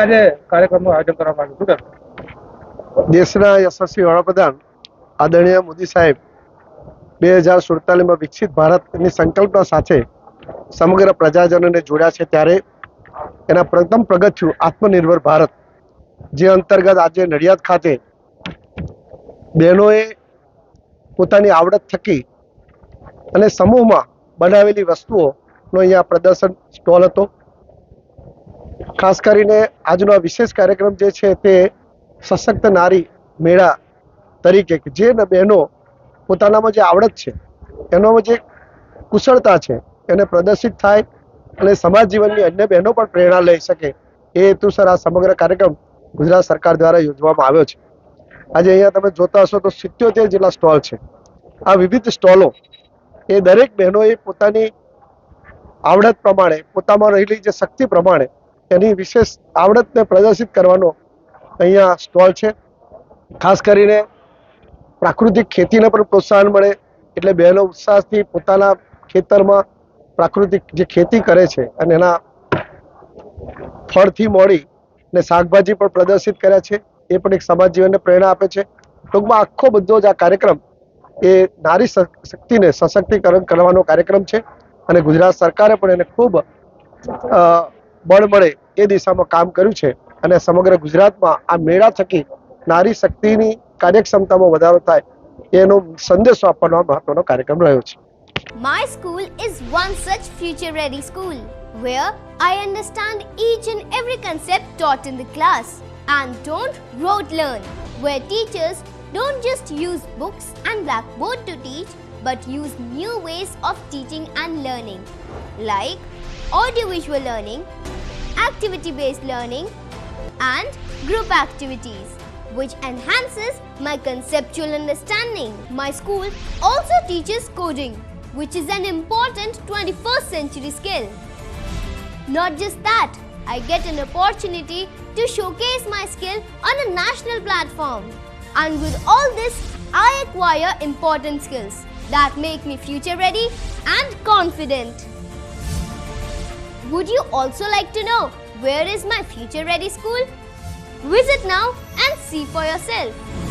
આજે કાર્યક્રમનું આયોજન કરવામાં આવ્યું હતું. દેશના યશસ્વી વડાપ્રધાન આદરણીય મોદી સાહેબ 2047માં વિકસિત ભારતની સંકલ્પના સાથે સમગ્ર પ્રજાજનોને જોડ્યા છે, ત્યારે એના પ્રથમ પગથિયું આત્મનિર્ભર ભારત, જે અંતર્ગત આજે નડિયાદ ખાતે બહેનોએ પોતાની આવડત થકી અને સમૂહમાં બનાવેલી વસ્તુઓનો અહીંયા પ્રદર્શન સ્ટોલ હતો. ખાસ કરીને આજનો આ વિશેષ કાર્યક્રમ જે છે તે સશક્ત નારી મેળા તરીકે, જે બહેનો પોતાનામાં જે આવડત છે, એનોમાં જે કુશળતા છે, એને પ્રદર્શિત થાય અને સમાજ જીવનની અન્ય બહેનો પણ પ્રેરણા લઈ શકે, એ હેતુસર આ સમગ્ર કાર્યક્રમ ગુજરાત સરકાર દ્વારા યોજવામાં આવ્યો છે. આજે અહીંયા તમે જોતા હશો તો 77 જેટલા સ્ટોલ છે. આ વિવિધ સ્ટોલો એ દરેક બહેનોએ પોતાની આવડત પ્રમાણે, પોતામાં રહેલી જે શક્તિ પ્રમાણે એની વિશેષ આવડતને પ્રદર્શિત કરવાનો અહીંયા સ્ટોલ છે. ખાસ કરીને પ્રાકૃતિક ખેતીને પણ પ્રોત્સાહન મળે, એટલે બહેનો ઉત્સાહથી પોતાના ખેતરમાં પ્રાકૃતિક જે ખેતી કરે છે અને એના ફળથી મોડી ને શાકભાજી પણ પ્રદર્શિત કર્યા છે, એ પણ એક સમાજ જીવનને પ્રેરણા આપે છે. ટૂંકમાં આખો બધો જ આ કાર્યક્રમ એ નારી શક્તિને સશક્તિકરણ કરવાનો કાર્યક્રમ છે અને ગુજરાત સરકારે પણ એને ખૂબ બળ મળે એ દિશામાં કામ કર્યું છે અને સમગ્ર ગુજરાતમાં આ મેળા થકી નારી શક્તિની કાર્યક્ષમતામાં વધારો થાય એનો સંદેશો આપવાનો મહત્વનો કાર્યક્રમ રહ્યો છે. My school is one such future-ready school where I understand each and every concept taught in the class and don't rote learn, where teachers don't just use books and blackboard to teach but use new ways of teaching and learning like audiovisual learning, activity-based learning and group activities, which enhances my conceptual understanding. My school also teaches coding, which is an important 21st century skill. Not just that, I get an opportunity to showcase my skill on a national platform. And with all this, I acquire important skills that make me future ready and confident. Would you also like to know where is my future ready school? Visit now and see for yourself.